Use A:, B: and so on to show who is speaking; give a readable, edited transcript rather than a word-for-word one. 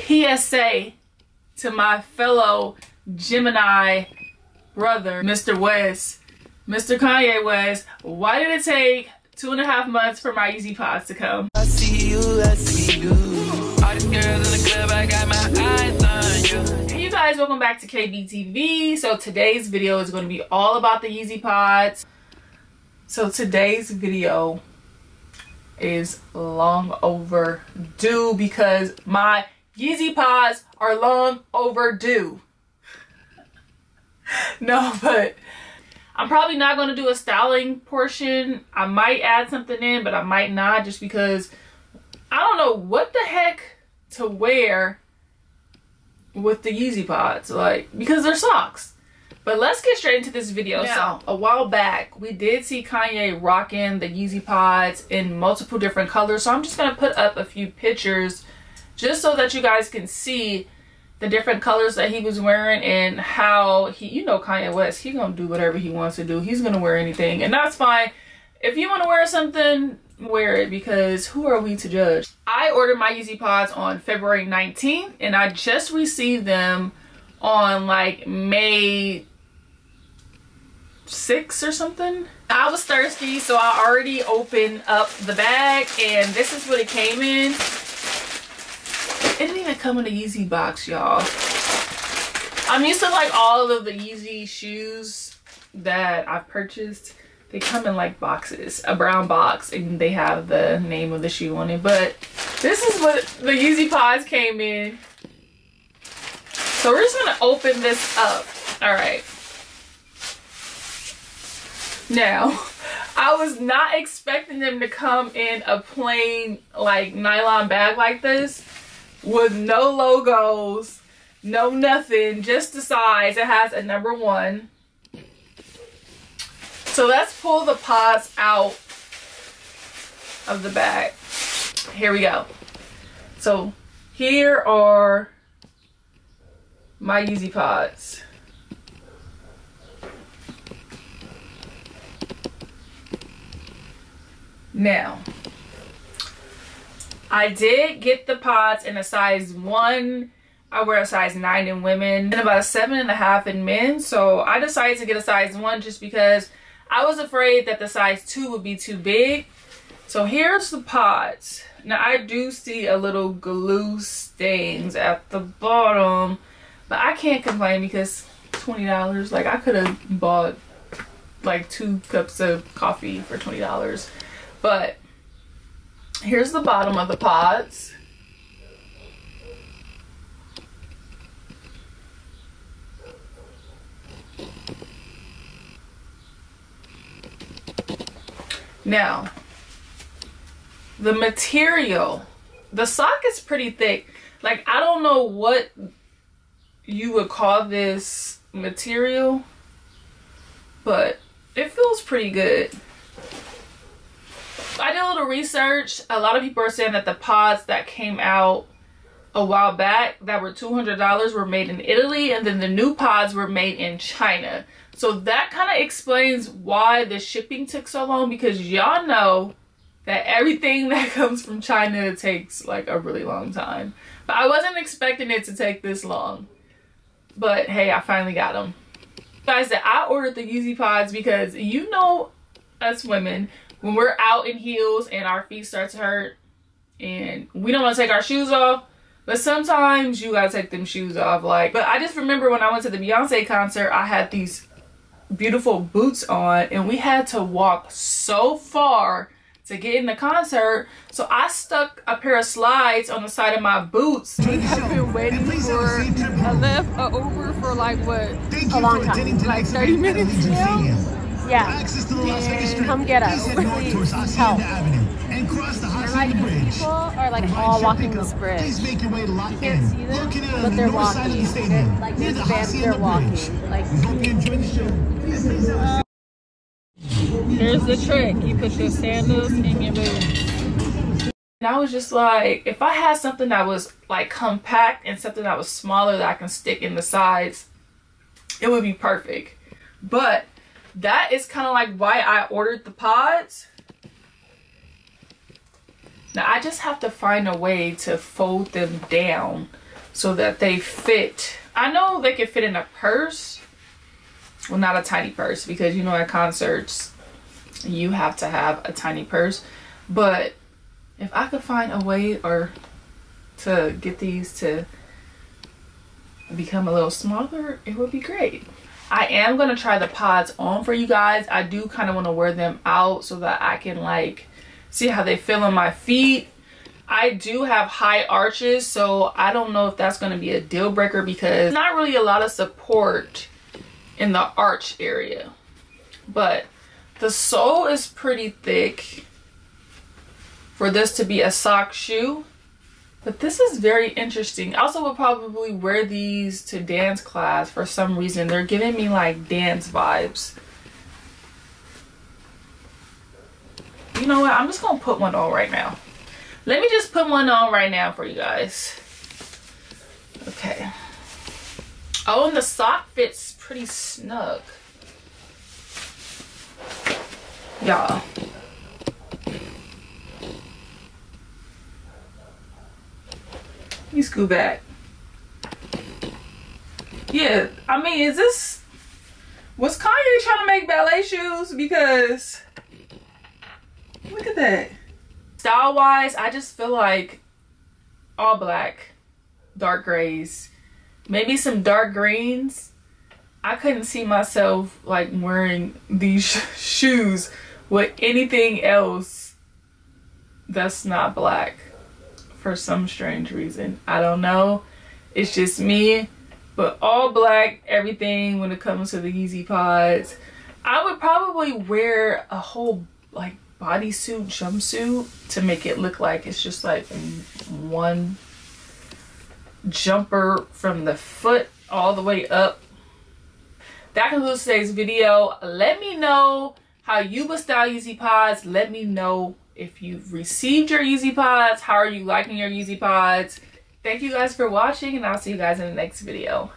A: PSA to my fellow Gemini brother, Mr. West, Mr. Kanye West. Why did it take 2.5 months for my Yeezy pods to come?
B: I see you, I see you. All these girls in the club, I got my eyes on you.
A: Hey you guys, welcome back to KBTV. So today's video is going to be all about the Yeezy pods. So today's video is long overdue because my Yeezy pods are long overdue. No, but I'm probably not going to do a styling portion. I might add something in, but I might not, just because I don't know what the heck to wear with the Yeezy pods, like, because they're socks. But let's get straight into this video. Now, a while back, we did see Kanye rocking the Yeezy pods in multiple different colors. So I'm just going to put up a few pictures just so that you guys can see the different colors that he was wearing and how he, you know, Kanye West, he's gonna do whatever he wants to do. He's gonna wear anything, and that's fine. If you want to wear something, wear it, because who are we to judge? I ordered my Yeezy pods on February 19th and I just received them on like May 6th or something. I was thirsty, so I already opened up the bag and this is what it came in. It didn't even come in a Yeezy box, y'all. I'm used to like all of the Yeezy shoes that I've purchased. They come in like boxes, a brown box, and they have the name of the shoe on it. But this is what the Yeezy pods came in. So we're just gonna open this up. All right. Now, I was not expecting them to come in a plain like nylon bag like this, with no logos, no nothing, just the size. It has a number 1. So let's pull the pods out of the bag. Here we go. So here are my Yeezy pods. Now, I did get the pods in a size 1. I wear a size 9 in women and about a 7.5 in men. So I decided to get a size 1 just because I was afraid that the size 2 would be too big. So here's the pods. Now I do see a little glue stains at the bottom, but I can't complain because $20. Like, I could have bought like 2 cups of coffee for $20. But here's the bottom of the pods. Now, the material, the sock is pretty thick. Like, I don't know what you would call this material, but it feels pretty good. I did a little research. A lot of people are saying that the pods that came out a while back that were $200 were made in Italy, and then the new pods were made in China. So that kind of explains why the shipping took so long, because y'all know that everything that comes from China takes like a really long time. But I wasn't expecting it to take this long. But hey, I finally got them. Guys, that I ordered the Yeezy pods because, you know, us women, when we're out in heels and our feet start to hurt and we don't want to take our shoes off, but sometimes you gotta take them shoes off. Like, but I just remember when I went to the Beyonce concert, I had these beautiful boots on and we had to walk so far to get in the concert, so I stuck a pair of slides on the side of my boots. We have been waiting for a lift, a Uber for like what?
C: A long time.
A: Like 30 minutes now?
C: Yeah, and come get us. Please help. And like these people are like all walking this bridge. You can't see them, but they're walking. They're, like this band, they're walking. Like.
A: Here's the trick: you put your sandals in your boots. And I was just like, if I had something that was like compact and something that was smaller that I can stick in the sides, it would be perfect. But that is kind of like why I ordered the pods. Now I just have to find a way to fold them down so that they fit. I know they can fit in a purse. Well, not a tiny purse, because you know at concerts you have to have a tiny purse. But if I could find a way or to get these to become a little smaller, it would be great. I am going to try the pods on for you guys. I do kind of want to wear them out so that I can like see how they feel on my feet. I do have high arches, so I don't know if that's going to be a deal breaker because there's not really a lot of support in the arch area. But the sole is pretty thick for this to be a sock shoe. But this is very interesting. I also would probably wear these to dance class for some reason. They're giving me like dance vibes. You know what? I'm just going to put one on right now. Let me just put one on right now for you guys. Okay. Oh, and the sock fits pretty snug. Y'all. Let me scoot back. Yeah, I mean, was Kanye trying to make ballet shoes? Because look at that. Style wise, I just feel like all black, dark grays, maybe some dark greens. I couldn't see myself like wearing these shoes with anything else that's not black for some strange reason. I don't know. It's just me. But all black, everything when it comes to the Yeezy pods. I would probably wear a whole like bodysuit, jumpsuit to make it look like it's just like one jumper from the foot all the way up. That concludes today's video. Let me know how you would style Yeezy pods. Let me know if you've received your Yeezy pods. How are you liking your Yeezy pods? Thank you guys for watching, and I'll see you guys in the next video.